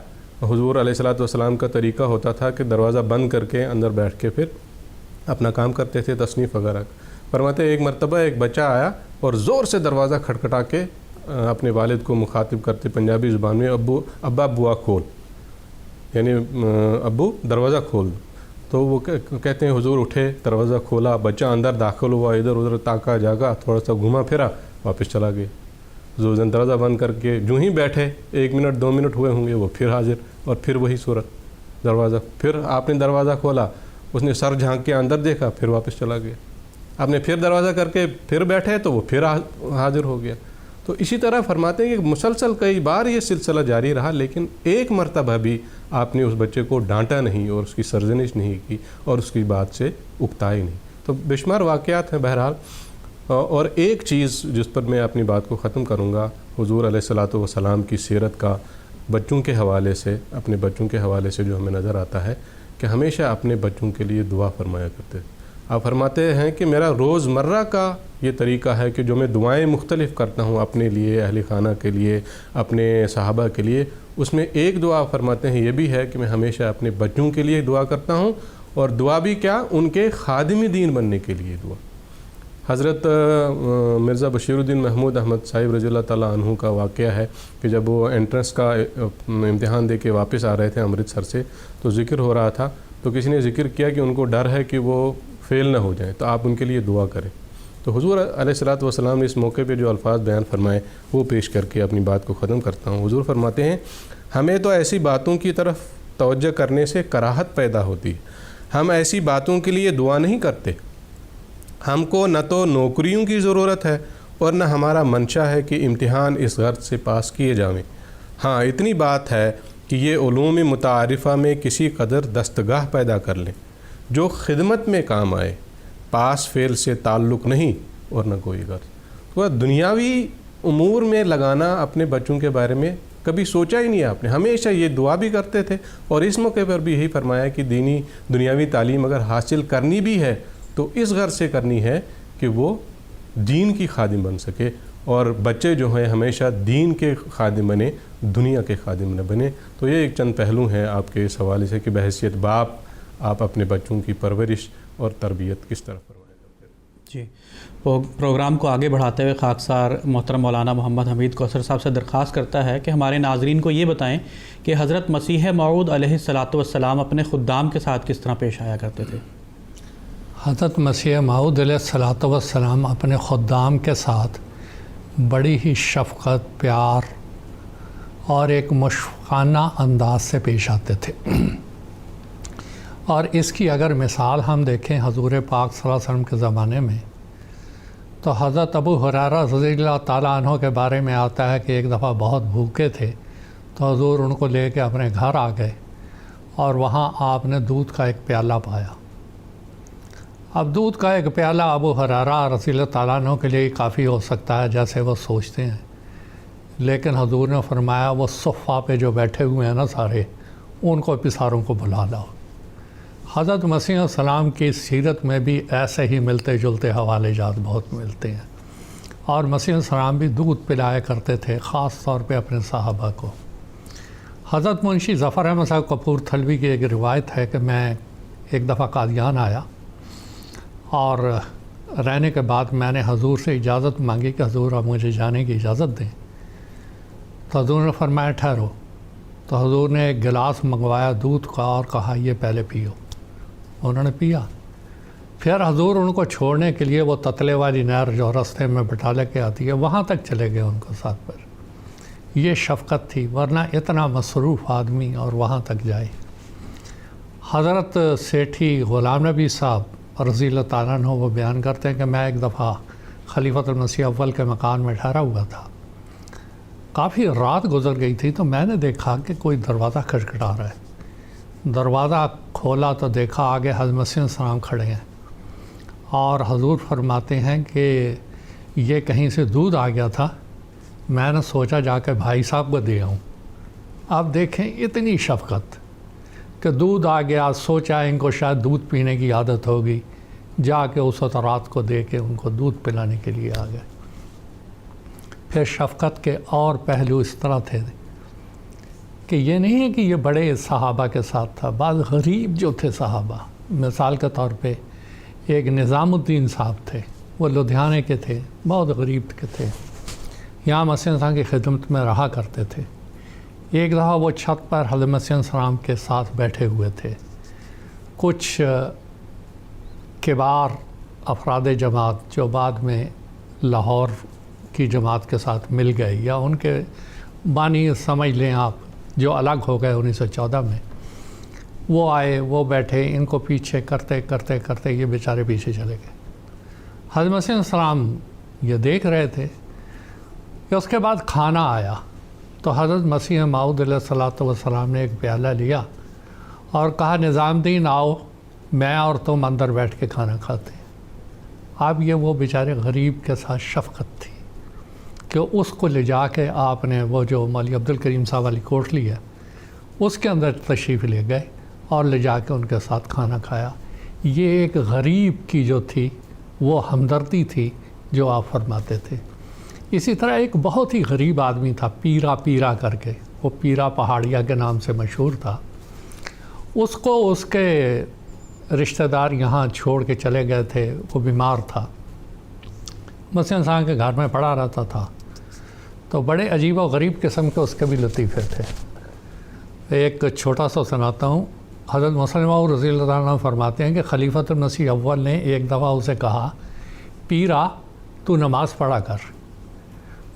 حضور علیہ السلام کا طریقہ ہوتا تھا کہ دروازہ بند کر کے اندر بیٹھ کے پھر اپنا کام کرتے تھے، تصنیف وغیرہ۔ فرماتے ایک مرتبہ ایک بچہ آیا اور زور سے دروازہ کھٹکھٹا کے اپنے والد کو مخاطب کرتے پنجابی زبان میں، ابا بوا کھول، یعنی ابو دروازہ کھول دو۔ تو وہ کہتے ہیں حضور اٹھے، دروازہ کھولا، بچہ اندر داخل ہوا، ادھر ادھر تاکا جاگا، تھوڑا سا گھوما پھرا، واپس چلا گیا۔ حضور دروازہ بند کر کے جو ہی بیٹھے 1 منٹ 2 منٹ ہوئے ہوں گے وہ پھر حاضر، اور پھر وہی صورت، دروازہ، پھر آپ نے دروازہ کھولا، اس نے سر جھانک کے اندر دیکھا، پھر واپس چلا گیا۔ آپ نے پھر دروازہ کر کے پھر بیٹھے تو وہ پھر حاضر ہو گیا۔ تو اسی طرح فرماتے ہیں کہ مسلسل کئی بار یہ سلسلہ جاری رہا، لیکن ایک مرتبہ بھی آپ نے اس بچے کو ڈانٹا نہیں اور اس کی سرزنش نہیں کی اور اس کی بات سے اکتائے نہیں. تو بے شمار واقعات ہیں بہرحال. اور ایک چیز جس پر میں اپنی بات کو ختم کروں گا، حضور علیہ الصلاۃ والسلام کی سیرت کا بچوں کے حوالے سے، اپنے بچوں کے حوالے سے جو ہمیں نظر آتا ہے کہ ہمیشہ اپنے بچوں کے لیے دعا فرمایا کرتے. آپ فرماتے ہیں کہ میرا روز مرہ کا یہ طریقہ ہے کہ جو میں دعائیں مختلف کرتا ہوں اپنے لیے، اہل خانہ کے لیے، اپنے صحابہ کے لیے، اس میں ایک دعا فرماتے ہیں یہ بھی ہے کہ میں ہمیشہ اپنے بچوں کے لیے دعا کرتا ہوں، اور دعا بھی کیا، ان کے خادم دین بننے کے لیے دعا. حضرت مرزا بشیر الدین محمود احمد صاحب رضی اللہ تعالیٰ عنہ کا واقعہ ہے کہ جب وہ انٹرنس کا امتحان دے کے واپس آ رہے تھے امرتسر سے، تو ذکر ہو رہا تھا، تو کسی نے ذکر کیا کہ ان کو ڈر ہے کہ وہ فیل نہ ہو جائیں، تو آپ ان کے لیے دعا کریں. تو حضور علیہ الصلاۃ والسلام نے اس موقع پہ جو الفاظ بیان فرمائے وہ پیش کر کے اپنی بات کو ختم کرتا ہوں. حضور فرماتے ہیں ہمیں تو ایسی باتوں کی طرف توجہ کرنے سے کراہت پیدا ہوتی ہے، ہم ایسی باتوں کے لیے دعا نہیں کرتے. ہم کو نہ تو نوکریوں کی ضرورت ہے اور نہ ہمارا منشا ہے کہ امتحان اس غرض سے پاس کیے جاویں. ہاں اتنی بات ہے کہ یہ علوم متعارفہ میں کسی قدر دستگاہ پیدا کر لیں جو خدمت میں کام آئے، پاس فیل سے تعلق نہیں اور نہ کوئی غرض. تو دنیاوی امور میں لگانا اپنے بچوں کے بارے میں کبھی سوچا ہی نہیں آپ نے. ہمیشہ یہ دعا بھی کرتے تھے اور اس موقع پر بھی یہی فرمایا کہ دنیاوی تعلیم اگر حاصل کرنی بھی ہے تو اس غرض سے کرنی ہے کہ وہ دین کی خادم بن سکے، اور بچے جو ہیں ہمیشہ دین کے خادم بنے، دنیا کے خادم نہ بنے. تو یہ ایک چند پہلو ہیں آپ کے اس حوالے سے کہ بحیثیت باپ آپ اپنے بچوں کی پرورش اور تربیت کس طرح فرمایا کرتے ہیں. جی، وہ پروگرام کو آگے بڑھاتے ہوئے خاکسار محترم مولانا محمد حمید کوثر صاحب سے درخواست کرتا ہے کہ ہمارے ناظرین کو یہ بتائیں کہ حضرت مسیح موعود علیہ الصلاۃ والسلام اپنے خدام کے ساتھ کس طرح پیش آیا کرتے تھے. حضرت مسیح موعود علیہ الصلاۃ والسلام اپنے خدام کے ساتھ بڑی ہی شفقت، پیار اور ایک مشفقانہ انداز سے پیش آتے تھے. اور اس کی اگر مثال ہم دیکھیں حضور پاک صلی اللہ علیہ وسلم کے زمانے میں، تو حضرت ابو ہریرہ رضی اللہ تعالیٰ عنہ کے بارے میں آتا ہے کہ ایک دفعہ بہت بھوکے تھے تو حضور ان کو لے کے اپنے گھر آ گئے اور وہاں آپ نے دودھ کا ایک پیالہ پایا. اب دودھ کا ایک پیالہ ابو ہریرہ رضی اللہ تعالیٰ عنہ کے لیے کافی ہو سکتا ہے جیسے وہ سوچتے ہیں، لیکن حضور نے فرمایا وہ صفہ پہ جو بیٹھے ہوئے ہیں نا سارے، ان کو ساروں کو بلا لاؤ. حضرت مسیح علیہ السلام کی سیرت میں بھی ایسے ہی ملتے جلتے حوالے جات بہت ملتے ہیں، اور مسیح علیہ السلام بھی دودھ پلایا کرتے تھے خاص طور پہ اپنے صحابہ کو. حضرت منشی ظفر احمد صاحب کپور تھلوی کی ایک روایت ہے کہ میں ایک دفعہ قادیان آیا اور رہنے کے بعد میں نے حضور سے اجازت مانگی کہ حضور آپ مجھے جانے کی اجازت دیں. تو حضور نے فرمایا ٹھہرو. تو حضور نے ایک گلاس منگوایا دودھ کا اور کہا یہ پہلے پیو. انہوں نے پیا. پھر حضور ان کو چھوڑنے کے لیے وہ تتلے والی نہر جو راستے میں بٹالے کے آتی ہے وہاں تک چلے گئے ان کو ساتھ پر. یہ شفقت تھی، ورنہ اتنا مصروف آدمی اور وہاں تک جائے. حضرت سیٹھی غلام نبی صاحب رضی اللہ تعالیٰ عنہ وہ بیان کرتے ہیں کہ میں ایک دفعہ خلیفۃ المسیح اول کے مکان میں ٹھہرا ہوا تھا. کافی رات گزر گئی تھی تو میں نے دیکھا کہ کوئی دروازہ کھٹکھٹا رہا ہے. دروازہ کھولا تو دیکھا آگے حضرت مسیح علیہ السلام کھڑے ہیں اور حضور فرماتے ہیں کہ یہ کہیں سے دودھ آ گیا تھا، میں نے سوچا جا کے بھائی صاحب کو دے آؤں. آپ دیکھیں اتنی شفقت کہ دودھ آ گیا، سوچا ان کو شاید دودھ پینے کی عادت ہوگی، جا کے اس وقت رات کو دے کے ان کو دودھ پلانے کے لیے آ گئے. پھر شفقت کے اور پہلو اس طرح تھے کہ یہ نہیں ہے کہ یہ بڑے صحابہ کے ساتھ تھا، بعض غریب جو تھے صحابہ، مثال کے طور پہ ایک نظام الدین صاحب تھے، وہ لدھیانے کے تھے، بہت غریب کے تھے، یہاں مسیح السلام کی خدمت میں رہا کرتے تھے. ایک دفعہ وہ چھت پر حضرت مسیح السلام کے ساتھ بیٹھے ہوئے تھے. کچھ کبار افراد جماعت جو بعد میں لاہور کی جماعت کے ساتھ مل گئے یا ان کے بانی سمجھ لیں آپ جو الگ ہو گئے 1914 میں، وہ آئے، وہ بیٹھے، ان کو پیچھے کرتے کرتے کرتے یہ بیچارے پیچھے چلے گئے. حضرت مسیح السلام یہ دیکھ رہے تھے کہ اس کے بعد کھانا آیا. تو حضرت مسیح موعود علیہ الصلوۃ والسلام نے ایک پیالہ لیا اور کہا نظام دین آؤ، میں اور تم اندر بیٹھ کے کھانا کھاتے ہیں۔ اب یہ وہ بیچارے غریب کے ساتھ شفقت تھی کہ اس کو لے جا کے آپ نے وہ جو مولوی عبدالکریم صاحب والی کوٹلی ہے اس کے اندر تشریف لے گئے اور لے جا کے ان کے ساتھ کھانا کھایا۔ یہ ایک غریب کی جو تھی وہ ہمدردی تھی جو آپ فرماتے تھے۔ اسی طرح ایک بہت ہی غریب آدمی تھا پیرا کر کے، وہ پیرا پہاڑیا کے نام سے مشہور تھا۔ اس کو اس کے رشتہ دار یہاں چھوڑ کے چلے گئے تھے، وہ بیمار تھا، مسیح انسان کے گھر میں پڑا رہتا تھا۔ تو بڑے عجیب و غریب قسم کے اس کے بھی لطیفے تھے۔ ایک چھوٹا سا سناتا ہوں۔ حضرت مسلم موعود رضی اللہ عنہ فرماتے ہیں کہ خلیفۃ المسیح اول نے ایک دفعہ اسے کہا پیرا تو نماز پڑھا کر۔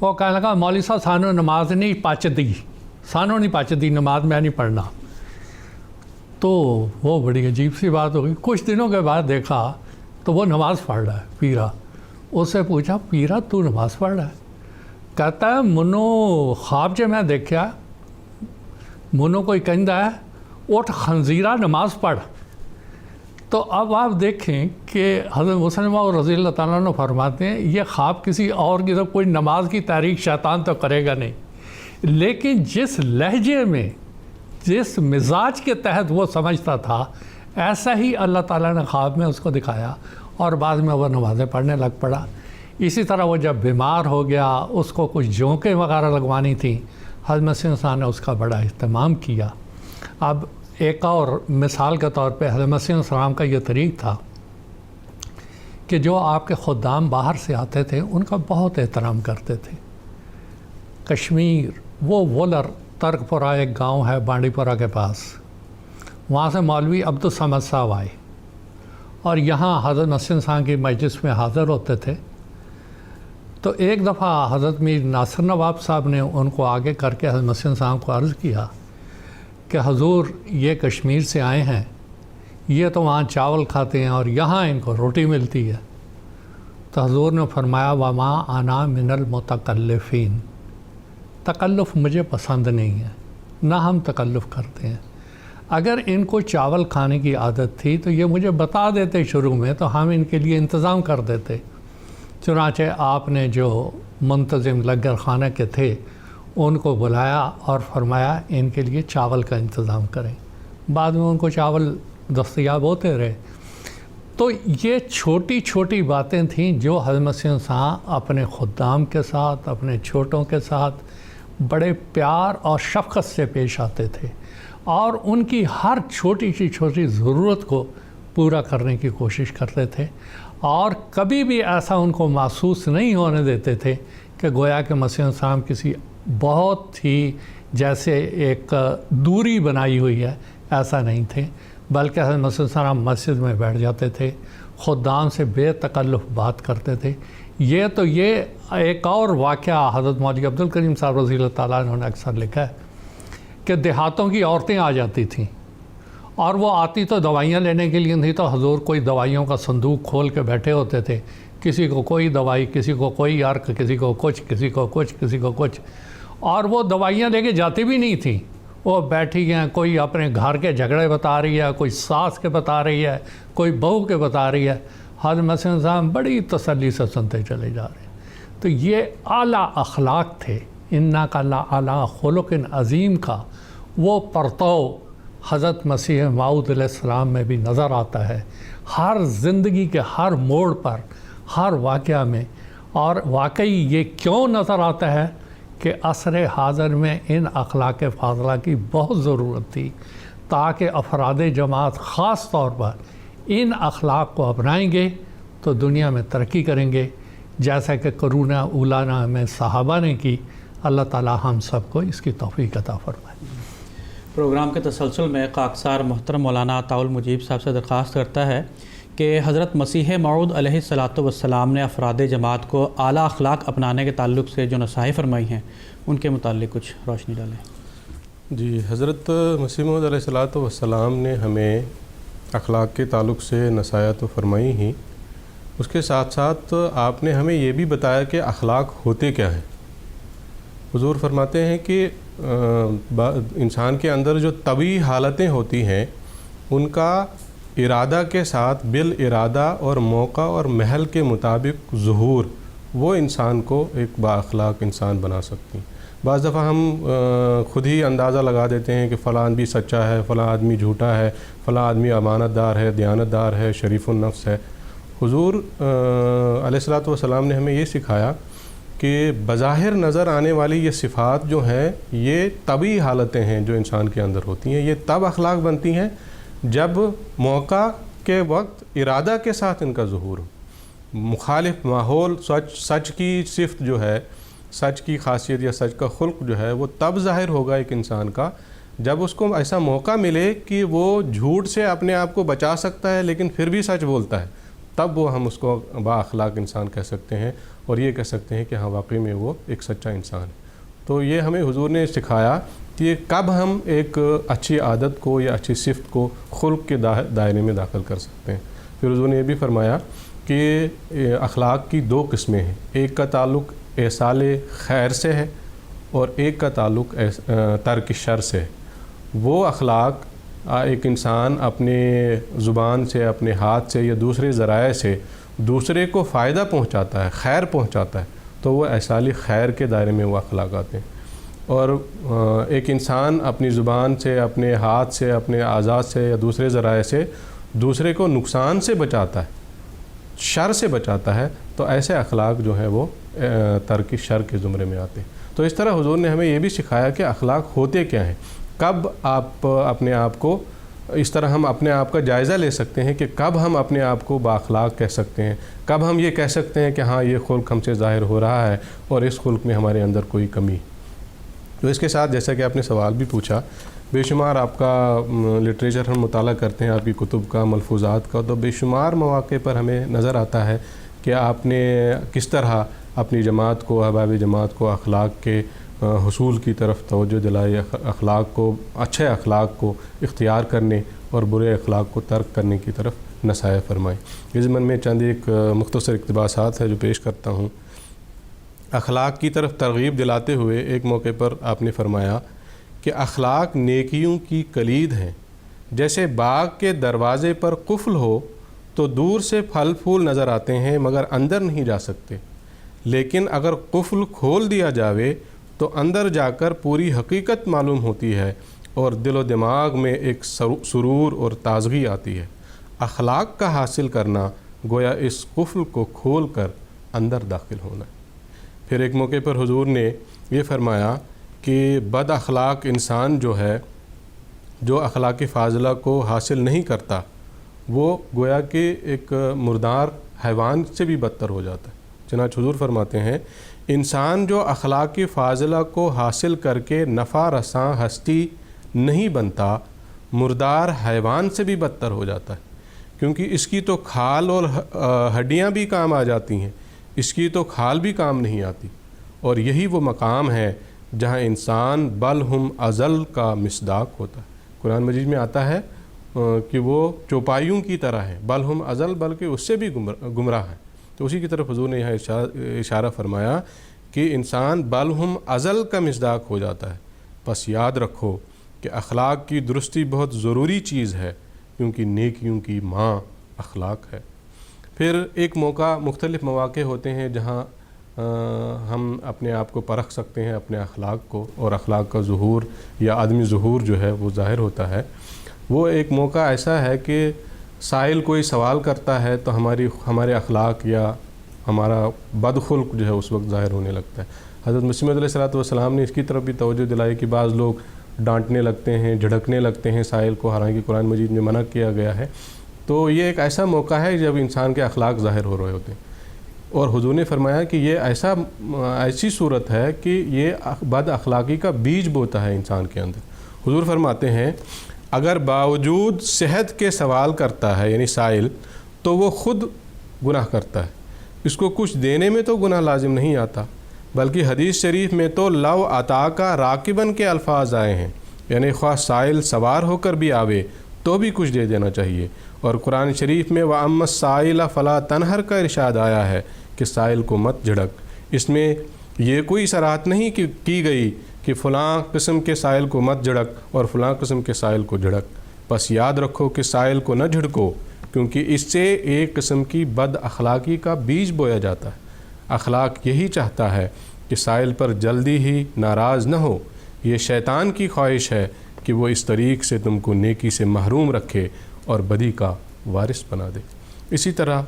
وہ کہنے لگا مولوی صاحب سانو نماز نہیں پاچدی نماز میں نہیں پڑھنا۔ تو وہ بڑی عجیب سی بات ہو گئی۔ کچھ دنوں کے بعد دیکھا تو وہ نماز پڑھ رہا ہے پیرا۔ اس سے پوچھا پیرا تو نماز پڑھ رہا ہے؟ کہتا ہے منو خواب جو میں دیکھا منو کوئی کہندا ہے اٹھ خنزیرہ نماز پڑھ۔ تو اب آپ دیکھیں کہ حضرت مسلم موعود رضی اللہ تعالیٰ عنہ فرماتے ہیں یہ خواب کسی اور کی طرف، کوئی نماز کی تحریک شیطان تو کرے گا نہیں، لیکن جس لہجے میں جس مزاج کے تحت وہ سمجھتا تھا ایسا ہی اللہ تعالیٰ نے خواب میں اس کو دکھایا اور بعد میں وہ نمازیں پڑھنے لگ پڑا۔ اسی طرح وہ جب بیمار ہو گیا اس کو کچھ جونکیں وغیرہ لگوانی تھیں، حضرت مسیح انسان نے اس کا بڑا اہتمام کیا۔ اب ایک اور مثال کے طور پہ حضرت مسیح السلام کا یہ طریق تھا کہ جو آپ کے خدام باہر سے آتے تھے ان کا بہت احترام کرتے تھے۔ کشمیر وہ وولر ترک پورہ ایک گاؤں ہے بانڈی پورہ کے پاس، وہاں سے مولوی عبدالصمد صاحب آئے اور یہاں حضرت مسیح انسان کی مجلس میں حاضر ہوتے تھے۔ تو ایک دفعہ حضرت میر ناصر نواب صاحب نے ان کو آگے کر کے حضرت مسیح انسان کو عرض کیا کہ حضور یہ کشمیر سے آئے ہیں، یہ تو وہاں چاول کھاتے ہیں اور یہاں ان کو روٹی ملتی ہے۔ تو حضور نے فرمایا وما انا من المتکلفین، تکلف مجھے پسند نہیں ہے، نہ ہم تکلف کرتے ہیں۔ اگر ان کو چاول کھانے کی عادت تھی تو یہ مجھے بتا دیتے شروع میں تو ہم ان کے لیے انتظام کر دیتے۔ چنانچہ آپ نے جو منتظم لنگر خانہ کے تھے ان کو بلایا اور فرمایا ان کے لیے چاول کا انتظام کریں۔ بعد میں ان کو چاول دستیاب ہوتے رہے۔ تو یہ چھوٹی چھوٹی باتیں تھیں جو حضرت مسیح انسان اپنے خدام کے ساتھ، اپنے چھوٹوں کے ساتھ بڑے پیار اور شفقت سے پیش آتے تھے اور ان کی ہر چھوٹی سی چھوٹی ضرورت کو پورا کرنے کی کوشش کرتے تھے، اور کبھی بھی ایسا ان کو محسوس نہیں ہونے دیتے تھے کہ گویا کہ مسیح السلام کسی بہت ہی جیسے ایک دوری بنائی ہوئی ہے، ایسا نہیں تھے، بلکہ حضرت مسیح السلام مسجد میں بیٹھ جاتے تھے، خدام سے بے تکلف بات کرتے تھے۔ یہ ایک اور واقعہ حضرت مولوی عبدالکریم صاحب رضی اللہ تعالیٰ عنہ نے اکثر لکھا ہے کہ دیہاتوں کی عورتیں آ جاتی تھیں اور وہ آتی تو دوائیاں لینے کے لیے نہیں، تو حضور کوئی دوائیوں کا صندوق کھول کے بیٹھے ہوتے تھے، کسی کو کوئی دوائی، کسی کو کوئی عرق، کسی کو کچھ، کسی کو کچھ، کسی کو کچھ، اور وہ دوائیاں لے کے جاتی بھی نہیں تھیں، وہ بیٹھی ہیں، کوئی اپنے گھر کے جھگڑے بتا رہی ہے، کوئی ساس کے بتا رہی ہے، کوئی بہو کے بتا رہی ہے، حضرت مسیح صاحب بڑی تسلی سے سنتے چلے جا رہے ہیں۔ تو یہ اعلیٰ اخلاق تھے، انک لعلی خلق عظیم کا وہ پرتو حضرت مسیح موعود علیہ السلام میں بھی نظر آتا ہے، ہر زندگی کے ہر موڑ پر، ہر واقعہ میں۔ اور واقعی یہ کیوں نظر آتا ہے کہ عصر حاضر میں ان اخلاق فاضلہ کی بہت ضرورت تھی، تاکہ افراد جماعت خاص طور پر ان اخلاق کو اپنائیں گے تو دنیا میں ترقی کریں گے، جیسا کہ قرون اولانا میں صحابہ نے کی۔ اللہ تعالی ہم سب کو اس کی توفیق عطا فرمائے۔ پروگرام کے تسلسل میں خاکسار محترم مولانا عطاء المجیب صاحب سے درخواست کرتا ہے کہ حضرت مسیح موعود علیہ الصلوۃ والسلام نے افراد جماعت کو اعلیٰ اخلاق اپنانے کے تعلق سے جو نصائح فرمائی ہیں ان کے متعلق کچھ روشنی ڈالیں۔ جی، حضرت مسیح موعود علیہ الصلوۃ والسلام نے ہمیں اخلاق کے تعلق سے نصائح تو فرمائی ہی، اس کے ساتھ ساتھ آپ نے ہمیں یہ بھی بتایا کہ اخلاق ہوتے کیا ہیں۔ حضور فرماتے ہیں کہ انسان کے اندر جو طبعی حالتیں ہوتی ہیں ان کا ارادہ کے ساتھ بالارادہ اور موقع اور محل کے مطابق ظہور وہ انسان کو ایک با اخلاق انسان بنا سکتی ہیں۔ بعض دفعہ ہم خود ہی اندازہ لگا دیتے ہیں کہ فلاں آدمی سچا ہے، فلاں آدمی جھوٹا ہے، فلاں آدمی امانت دار ہے، دیانت دار ہے، شریف النفس ہے۔ حضور علیہ الصلوۃ والسلام نے ہمیں یہ سکھایا کہ بظاہر نظر آنے والی یہ صفات جو ہیں یہ طبعی حالتیں ہیں جو انسان کے اندر ہوتی ہیں، یہ تب اخلاق بنتی ہیں جب موقع کے وقت ارادہ کے ساتھ ان کا ظہور ہو۔ مخالف ماحول، سچ کی صفت جو ہے، سچ کی خاصیت یا سچ کا خلق جو ہے وہ تب ظاہر ہوگا ایک انسان کا جب اس کو ایسا موقع ملے کہ وہ جھوٹ سے اپنے آپ کو بچا سکتا ہے لیکن پھر بھی سچ بولتا ہے، تب وہ ہم اس کو با اخلاق انسان کہہ سکتے ہیں اور یہ کہہ سکتے ہیں کہ ہاں واقعی میں وہ ایک سچا انسان ہے۔ تو یہ ہمیں حضور نے سکھایا کہ کب ہم ایک اچھی عادت کو یا اچھی صفت کو خلق کے دائرے میں داخل کر سکتے ہیں۔ پھر حضور نے یہ بھی فرمایا کہ اخلاق کی دو قسمیں ہیں، ایک کا تعلق ایصال خیر سے ہے اور ایک کا تعلق ترک شر سے ہے۔ وہ اخلاق ایک انسان اپنے زبان سے، اپنے ہاتھ سے یا دوسرے ذرائع سے دوسرے کو فائدہ پہنچاتا ہے، خیر پہنچاتا ہے، تو وہ ایصال خیر کے دائرے میں وہ اخلاق آتے ہیں۔ اور ایک انسان اپنی زبان سے، اپنے ہاتھ سے، اپنے اعضاء سے یا دوسرے ذرائع سے دوسرے کو نقصان سے بچاتا ہے، شر سے بچاتا ہے، تو ایسے اخلاق جو ہیں وہ ترک شر کے زمرے میں آتے ہیں۔ تو اس طرح حضور نے ہمیں یہ بھی سکھایا کہ اخلاق ہوتے کیا ہیں، کب آپ اپنے آپ کو، اس طرح ہم اپنے آپ کا جائزہ لے سکتے ہیں کہ کب ہم اپنے آپ کو با اخلاق کہہ سکتے ہیں، کب ہم یہ کہہ سکتے ہیں کہ ہاں یہ خلق ہم سے ظاہر ہو رہا ہے اور اس خلق میں ہمارے اندر کوئی کمی۔ تو اس کے ساتھ جیسا کہ آپ نے سوال بھی پوچھا، بے شمار آپ کا لٹریچر ہم مطالعہ کرتے ہیں، آپ کی کتب کا، ملفوظات کا، تو بے شمار مواقع پر ہمیں نظر آتا ہے کہ آپ نے کس طرح اپنی جماعت کو، احباب جماعت کو اخلاق کے حصول کی طرف توجہ دلائی، اخلاق کو، اچھے اخلاق کو اختیار کرنے اور برے اخلاق کو ترک کرنے کی طرف نصائح فرمائی۔ اس ضمن میں چند ایک مختصر اقتباسات ہے جو پیش کرتا ہوں۔ اخلاق کی طرف ترغیب دلاتے ہوئے ایک موقع پر آپ نے فرمایا کہ اخلاق نیکیوں کی کلید ہیں، جیسے باغ کے دروازے پر قفل ہو تو دور سے پھل پھول نظر آتے ہیں مگر اندر نہیں جا سکتے، لیکن اگر قفل کھول دیا جاوے تو اندر جا کر پوری حقیقت معلوم ہوتی ہے اور دل و دماغ میں ایک سرور اور تازگی آتی ہے۔ اخلاق کا حاصل کرنا گویا اس قفل کو کھول کر اندر داخل ہونا ہے۔ پھر ایک موقع پر حضور نے یہ فرمایا کہ بد اخلاق انسان جو ہے، جو اخلاق فاضلہ کو حاصل نہیں کرتا، وہ گویا کہ ایک مردار حیوان سے بھی بدتر ہو جاتا ہے۔ چنانچہ حضور فرماتے ہیں انسان جو اخلاق فاضلہ کو حاصل کر کے نفع رساں ہستی نہیں بنتا، مردار حیوان سے بھی بدتر ہو جاتا ہے، کیونکہ اس کی تو کھال اور ہڈیاں بھی کام آ جاتی ہیں، اس کی تو کھال بھی کام نہیں آتی، اور یہی وہ مقام ہے جہاں انسان بل ہم ازل کا مصداق ہوتا ہے۔ قرآن مجید میں آتا ہے کہ وہ چوپائیوں کی طرح ہے، بل ہم ازل، بلکہ اس سے بھی گمراہ ہیں۔ تو اسی کی طرف حضور نے یہاں اشارہ فرمایا کہ انسان بل ہم ازل کا مصداق ہو جاتا ہے۔ بس یاد رکھو کہ اخلاق کی درستی بہت ضروری چیز ہے، کیونکہ نیکیوں کی ماں اخلاق ہے۔ پھر ایک موقع، مختلف مواقع ہوتے ہیں جہاں ہم اپنے آپ کو پرکھ سکتے ہیں، اپنے اخلاق کو، اور اخلاق کا ظہور یا عدمی ظہور جو ہے وہ ظاہر ہوتا ہے۔ وہ ایک موقع ایسا ہے کہ سائل کوئی سوال کرتا ہے تو ہمارے اخلاق یا ہمارا بدخلق جو ہے اس وقت ظاہر ہونے لگتا ہے۔ حضرت مسیح موعود علیہ السلام نے اس کی طرف بھی توجہ دلائی کہ بعض لوگ ڈانٹنے لگتے ہیں، جھڑکنے لگتے ہیں سائل کو، حالانکہ قرآن مجید میں منع کیا گیا ہے۔ تو یہ ایک ایسا موقع ہے جب انسان کے اخلاق ظاہر ہو رہے ہوتے ہیں، اور حضور نے فرمایا کہ یہ ایسی صورت ہے کہ یہ بد اخلاقی کا بیج بوتا ہے انسان کے اندر۔ حضور فرماتے ہیں اگر باوجود صحت کے سوال کرتا ہے یعنی سائل، تو وہ خود گناہ کرتا ہے، اس کو کچھ دینے میں تو گناہ لازم نہیں آتا، بلکہ حدیث شریف میں تو لو عطا کا راکبن کے الفاظ آئے ہیں، یعنی خواہ سائل سوار ہو کر بھی آوے تو بھی کچھ دے دینا چاہیے۔ اور قرآن شریف میں وَأَمَّا السَّائِلَ فَلَا تَنْهَرْ کا ارشاد آیا ہے کہ سائل کو مت جھڑک۔ اس میں یہ کوئی صراحت نہیں کی گئی کہ فلاں قسم کے سائل کو مت جھڑک اور فلاں قسم کے سائل کو جھڑک، بس یاد رکھو کہ سائل کو نہ جھڑکو، کیونکہ اس سے ایک قسم کی بد اخلاقی کا بیج بویا جاتا ہے۔ اخلاق یہی چاہتا ہے کہ سائل پر جلدی ہی ناراض نہ ہو، یہ شیطان کی خواہش ہے کہ وہ اس طریق سے تم کو نیکی سے محروم رکھے اور بدی کا وارث بنا دے۔ اسی طرح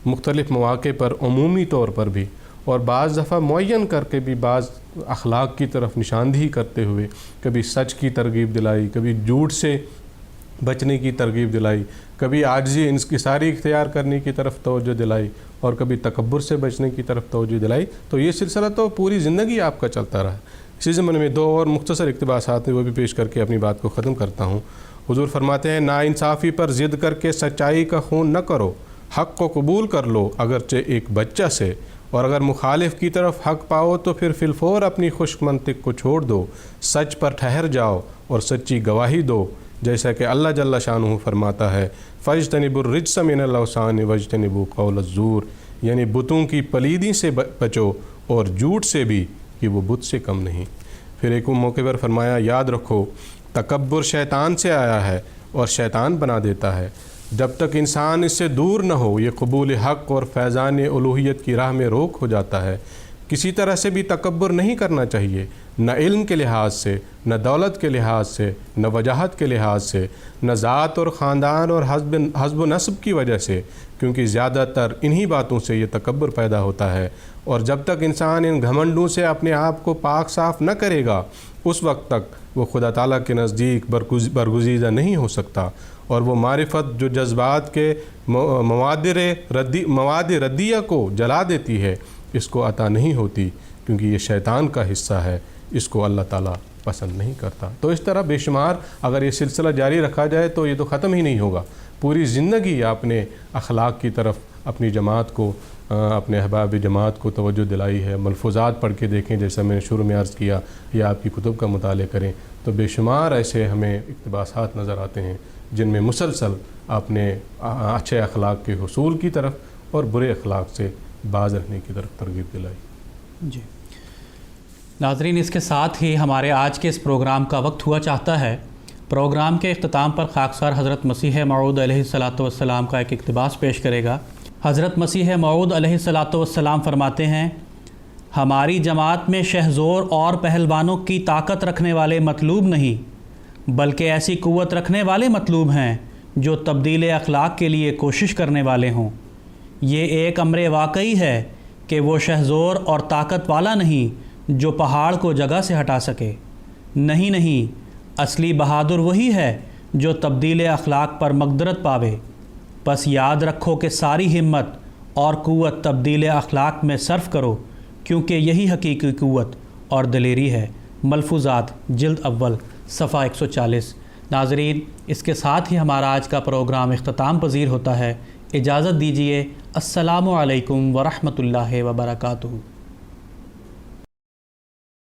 مختلف مواقع پر عمومی طور پر بھی اور بعض دفعہ معین کر کے بھی بعض اخلاق کی طرف نشاندہی کرتے ہوئے کبھی سچ کی ترغیب دلائی، کبھی جھوٹ سے بچنے کی ترغیب دلائی، کبھی عاجزی انکساری اختیار کرنے کی طرف توجہ دلائی اور کبھی تکبر سے بچنے کی طرف توجہ دلائی، تو یہ سلسلہ تو پوری زندگی آپ کا چلتا رہا۔ اسی زمانے میں 2 اور مختصر اقتباسات ہیں، وہ بھی پیش کر کے اپنی بات کو ختم کرتا ہوں۔ حضور فرماتے ہیں، ناانصافی پر ضد کر کے سچائی کا خون نہ کرو، حق کو قبول کر لو اگرچہ ایک بچہ سے، اور اگر مخالف کی طرف حق پاؤ تو پھر فی الفور اپنی خشک منطق کو چھوڑ دو، سچ پر ٹھہر جاؤ اور سچی گواہی دو، جیسا کہ اللہ جل شانہ فرماتا ہے، فاجتنبوا الرجس من الاوثان واجتنبوا قول الزور، یعنی بتوں کی پلیدی سے بچو اور جھوٹ سے بھی کہ وہ بت سے کم نہیں۔ پھر ایک موقع پر فرمایا، یاد رکھو تکبر شیطان سے آیا ہے اور شیطان بنا دیتا ہے، جب تک انسان اس سے دور نہ ہو یہ قبول حق اور فیضان الوہیت کی راہ میں روک ہو جاتا ہے۔ کسی طرح سے بھی تکبر نہیں کرنا چاہیے، نہ علم کے لحاظ سے، نہ دولت کے لحاظ سے، نہ وجاہت کے لحاظ سے، نہ ذات اور خاندان اور حسب و نسب کی وجہ سے، کیونکہ زیادہ تر انہی باتوں سے یہ تکبر پیدا ہوتا ہے، اور جب تک انسان ان گھمنڈوں سے اپنے آپ کو پاک صاف نہ کرے گا اس وقت تک وہ خدا تعالیٰ کے نزدیک برگزیدہ نہیں ہو سکتا، اور وہ معرفت جو جذبات کے مواد ردیہ کو جلا دیتی ہے اس کو عطا نہیں ہوتی، کیونکہ یہ شیطان کا حصہ ہے، اس کو اللہ تعالیٰ پسند نہیں کرتا۔ تو اس طرح بے شمار اگر یہ سلسلہ جاری رکھا جائے تو یہ تو ختم ہی نہیں ہوگا، پوری زندگی آپ نے اخلاق کی طرف اپنی جماعت کو، اپنے احباب جماعت کو توجہ دلائی ہے۔ ملفوظات پڑھ کے دیکھیں، جیسا میں نے شروع میں عرض کیا، یا آپ کی کتب کا مطالعہ کریں تو بے شمار ایسے ہمیں اقتباسات نظر آتے ہیں جن میں مسلسل آپ نے اچھے اخلاق کے حصول کی طرف اور برے اخلاق سے باز رہنے کی طرف ترغیب دلائی۔ جی ناظرین، اس کے ساتھ ہی ہمارے آج کے اس پروگرام کا وقت ہوا چاہتا ہے۔ پروگرام کے اختتام پر خاکسار حضرت مسیح موعود علیہ الصلاۃ والسلام کا ایک اقتباس پیش کرے گا۔ حضرت مسیح موعود علیہ الصلاۃ والسلام فرماتے ہیں، ہماری جماعت میں شہزور اور پہلوانوں کی طاقت رکھنے والے مطلوب نہیں، بلکہ ایسی قوت رکھنے والے مطلوب ہیں جو تبدیل اخلاق کے لیے کوشش کرنے والے ہوں۔ یہ ایک امر واقعی ہے کہ وہ شہزور اور طاقت والا نہیں جو پہاڑ کو جگہ سے ہٹا سکے۔ نہیں، اصلی بہادر وہی ہے جو تبدیل اخلاق پر مقدرت پاوے۔ بس یاد رکھو کہ ساری ہمت اور قوت تبدیل اخلاق میں صرف کرو، کیونکہ یہی حقیقی قوت اور دلیری ہے۔ ملفوظات جلد اول صفحہ 140۔ ناظرین، اس کے ساتھ ہی ہمارا آج کا پروگرام اختتام پذیر ہوتا ہے۔ اجازت دیجیے، السلام علیکم ورحمۃ اللہ وبرکاتہ۔